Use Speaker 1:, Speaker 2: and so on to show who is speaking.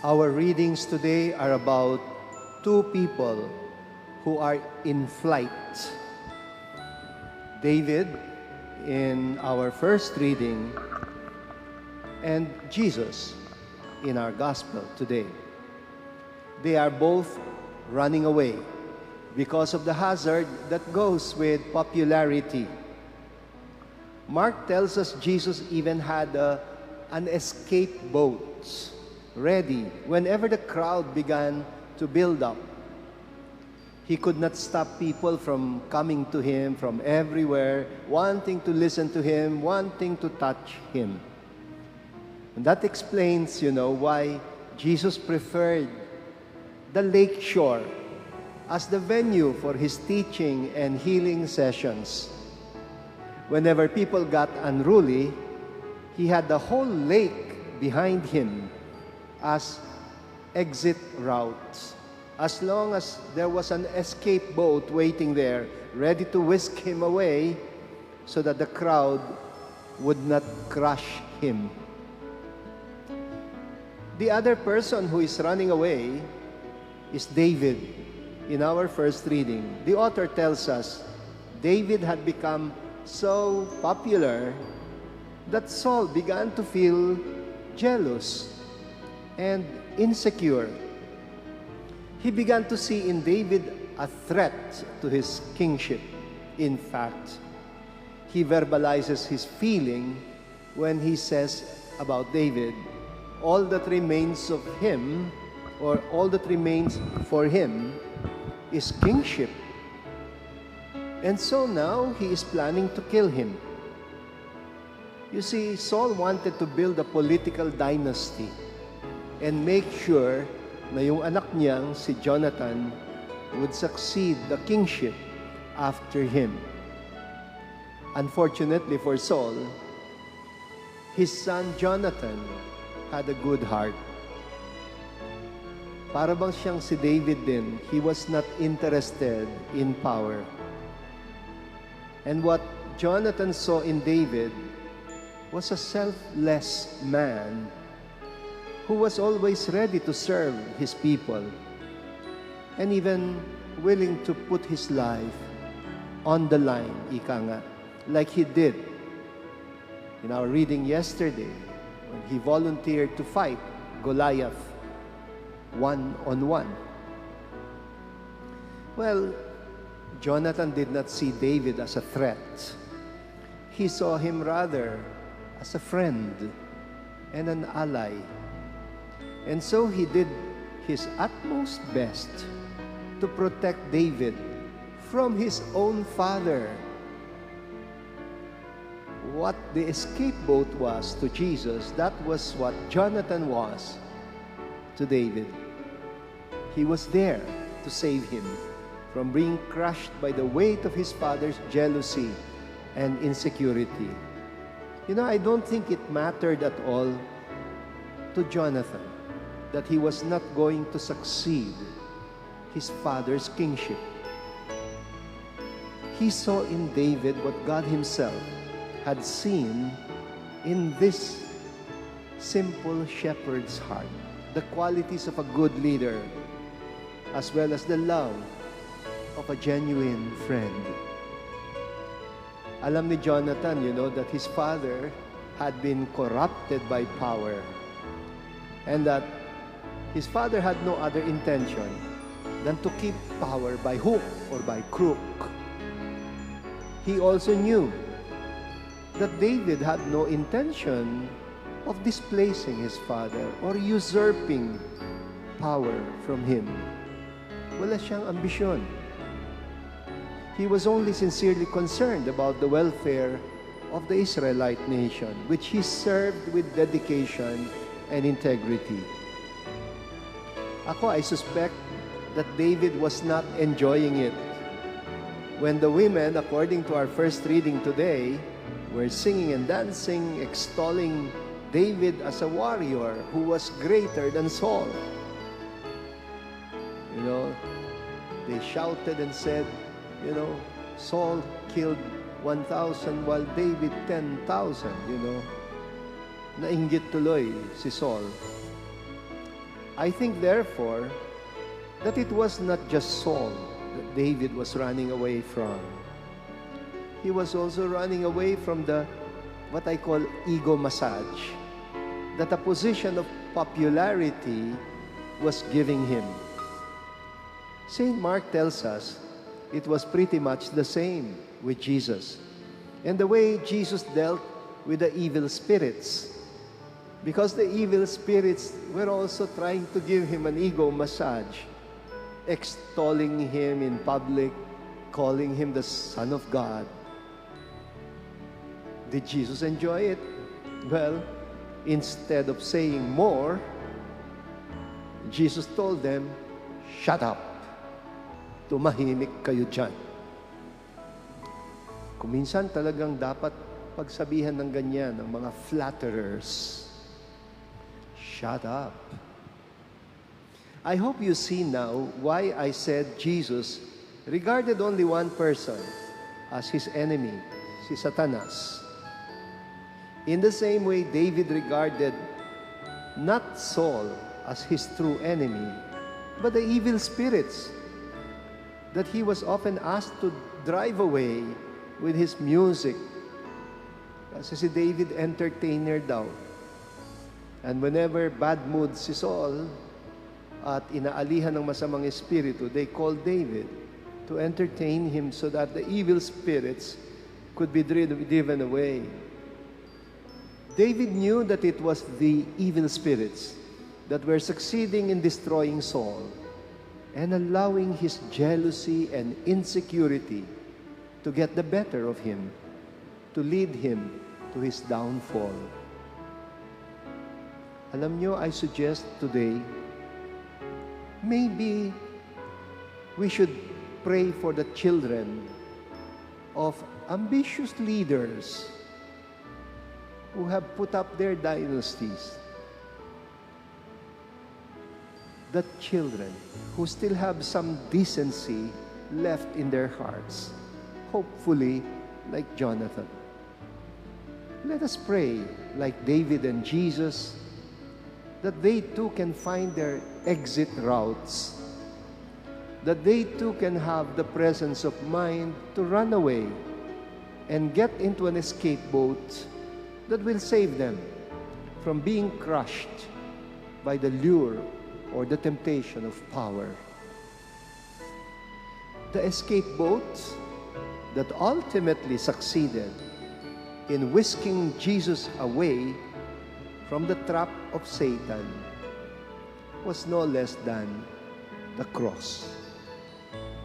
Speaker 1: Our readings today are about two people who are in flight. David in our first reading and Jesus in our gospel today. They are both running away because of the hazard that goes with popularity. Mark tells us Jesus even had an escape boat ready whenever the crowd began to build up. He could not stop people from coming to him from everywhere, wanting to listen to him, wanting to touch him. And that explains, why Jesus preferred the lake shore as the venue for his teaching and healing sessions. Whenever people got unruly, he had the whole lake behind him as exit routes. As long as there was an escape boat waiting there, ready to whisk him away so that the crowd would not crush him. The other person who is running away is David. In our first reading, the author tells us David had become so popular that Saul began to feel jealous and insecure. He began to see in David a threat to his kingship. In fact, he verbalizes his feeling when he says about David, all that remains of him, or all that remains for him, is kingship. And so now he is planning to kill him. You see, Saul wanted to build a political dynasty and make sure na yung anak niyang si Jonathan would succeed the kingship after him. Unfortunately for Saul, his son Jonathan had a good heart. Para bang siyang si David din, he was not interested in power. And what Jonathan saw in David was a selfless man who was always ready to serve his people and even willing to put his life on the line, ika nga, like he did in our reading yesterday when he volunteered to fight Goliath one-on-one. Well, Jonathan did not see David as a threat. He saw him rather as a friend and an ally. And so he did his utmost best to protect David from his own father. What the escape boat was to Jesus, that was what Jonathan was to David. He was there to save him from being crushed by the weight of his father's jealousy and insecurity. I don't think it mattered at all to Jonathan that he was not going to succeed his father's kingship. He saw in David what God himself had seen in this simple shepherd's heart, the qualities of a good leader, as well as the love of a genuine friend. Alam ni Jonathan, that his father had been corrupted by power and that his father had no other intention than to keep power by hook or by crook. He also knew that David had no intention of displacing his father or usurping power from him. Wala siyang ambisyon. He was only sincerely concerned about the welfare of the Israelite nation, which he served with dedication and integrity. I suspect that David was not enjoying it. When the women, according to our first reading today, were singing and dancing, extolling David as a warrior who was greater than Saul. They shouted and said, Saul killed 1,000 while David 10,000, Nainggit tuloy si Saul. I think, therefore, that it was not just Saul that David was running away from. He was also running away from what I call ego massage, that a position of popularity was giving him. St. Mark tells us it was pretty much the same with Jesus, and the way Jesus dealt with the evil spirits, because the evil spirits were also trying to give him an ego massage, extolling him in public, calling him the Son of God. Did Jesus enjoy it? Well, instead of saying more, Jesus told them, "Shut up. Tumahimik kayo dyan." Kuminsan talagang dapat pagsabihan ng ganyan ng mga flatterers. Shut up. I hope you see now why I said Jesus regarded only one person as his enemy, si Satanas. In the same way, David regarded not Saul as his true enemy, but the evil spirits that he was often asked to drive away with his music. Kasi si David, entertainer daw. And whenever bad mood si Saul at inaalihan ng masamang espiritu, they called David to entertain him so that the evil spirits could be driven away. David knew that it was the evil spirits that were succeeding in destroying Saul and allowing his jealousy and insecurity to get the better of him, to lead him to his downfall. Alam nyo, I suggest today, maybe we should pray for the children of ambitious leaders who have put up their dynasties. The children who still have some decency left in their hearts, hopefully like Jonathan. Let us pray like David and Jesus, that they too can find their exit routes, that they too can have the presence of mind to run away and get into an escape boat that will save them from being crushed by the lure or the temptation of power. The escape boat that ultimately succeeded in whisking Jesus away from the trap of Satan was no less than the cross.